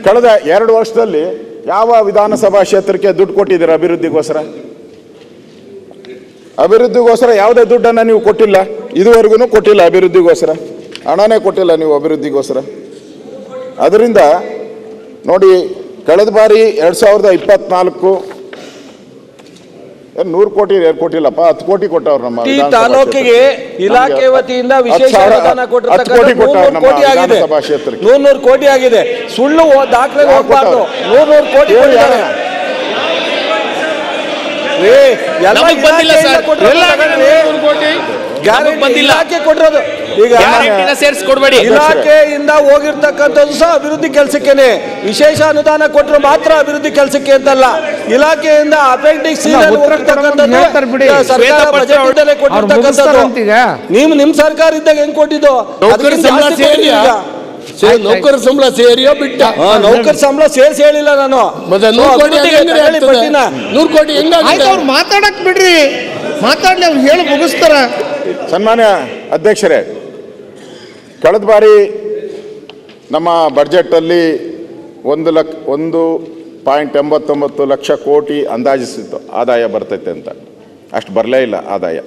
ಕಳೆದ 2 ವರ್ಷದಲ್ಲಿ ಯಾವ ವಿಧಾನಸಭಾ ಕ್ಷೇತ್ರಕ್ಕೆ ದುಡ್ಡು ಕೊಟ್ಟಿದ್ದೀರಾ ಅಭಿವೃದ್ಧಿಗೋಸ್ಕರ? ಅಭಿವೃದ್ಧಿಗೋಸ್ಕರ ಯಾವುದೇ ದುಡ್ಡನ್ನು ನೀವು ಕೊಟ್ಟಿಲ್ಲ, ಇದುವರೆಗೂ ಕೊಟ್ಟಿಲ್ಲ. ಅಭಿವೃದ್ಧಿಗೋಸ್ಕರ ಹಣನೇ ಕೊಟ್ಟಿಲ್ಲ ನೀವು ಅಭಿವೃದ್ಧಿಗೋಸ್ಕರ. ಅದರಿಂದ ನೋಡಿ, ಕಳೆದ ಬಾರಿ 2024 100 ಕೋಟಿ ಕೊಟ್ಟಿಲ್ಲಪ್ಪ, 10 ಕೋಟಿ ಕೊಟ್ಟವ್ರು. ನಮ್ಮ ತಾಲೂಕಿಗೆ ಇಲಾಖೆ ವತಿಯಿಂದ ವಿಶೇಷ ಅನುದಾನ ಕೊಟ್ಟಿರ್ತಕ್ಕಂಥ 100 ಕೋಟಿ ಆಗಿದೆ. 100 ಕೋಟಿ ಆಗಿದೆ. ಸುಳ್ಳು ದಾಖಲೆ ಹೋಗ್ಬಾರ್ದು. 100 ಕೋಟಿ ಕೊಟ್ಟಿದ್ದಾರೆ. ಇಲಾಖೆ ಕೊಟ್ಟಿರೋದು ಈಗ ಸೇರಿಸ್ಕೊಡ್ಬೇಡಿ. ಇಲಾಖೆಯಿಂದ ಹೋಗಿರ್ತಕ್ಕಂಥದ್ದು ಸಹ ಅಭಿವೃದ್ಧಿ ಕೆಲಸಕ್ಕೇನೆ. ವಿಶೇಷ ಅನುದಾನ ಕೊಟ್ಟರು ಮಾತ್ರ ಅಭಿವೃದ್ಧಿ ಕೆಲಸಕ್ಕೆ ಅಂತಲ್ಲ. ಇಲಾಖೆಯಿಂದ ಅಪೆಂಡಿಕ್ಸ್ ಸರ್ಕಾರ ಬಜೆಟ್ ಇಂದಲೇ ಕೊಟ್ಟಿರ್ತಕ್ಕಂಥದ್ದು. ನಿಮ್ ಸರ್ಕಾರ ಇದ್ದಾಗ ಹೆಂಗ್ ಕೊಟ್ಟಿದ್ದು? ನೌಕರ ಸಂಬಳ ಸೇರಿಯೋ ಬಿಟ್ಟ? ನೌಕರ ಸಂಬಳ ಸೇರಿಸಿ ಹೇಳಿಲ್ಲ ನಾನು. 100 ಕೋಟಿ ಹೆಂಗಾಗ ಮಾತಾಡಕ್ ಬಿಡ್ರಿ, ಮಾತಾಡ್ಲಿ, ಅವ್ರು ಹೇಳಿ ಮುಗಿಸ್ತಾರ. ಸನ್ಮಾನ್ಯ ಅಧ್ಯಕ್ಷರೇ, ಕಳೆದ ಬಾರಿ ನಮ್ಮ ಬಡ್ಜೆಟಲ್ಲಿ 1.89 ಲಕ್ಷ ಕೋಟಿ ಅಂದಾಜಿಸಿತ್ತು ಆದಾಯ ಬರ್ತೈತೆ ಅಂತ. ಅಷ್ಟು ಬರಲೇ ಇಲ್ಲ ಆದಾಯ.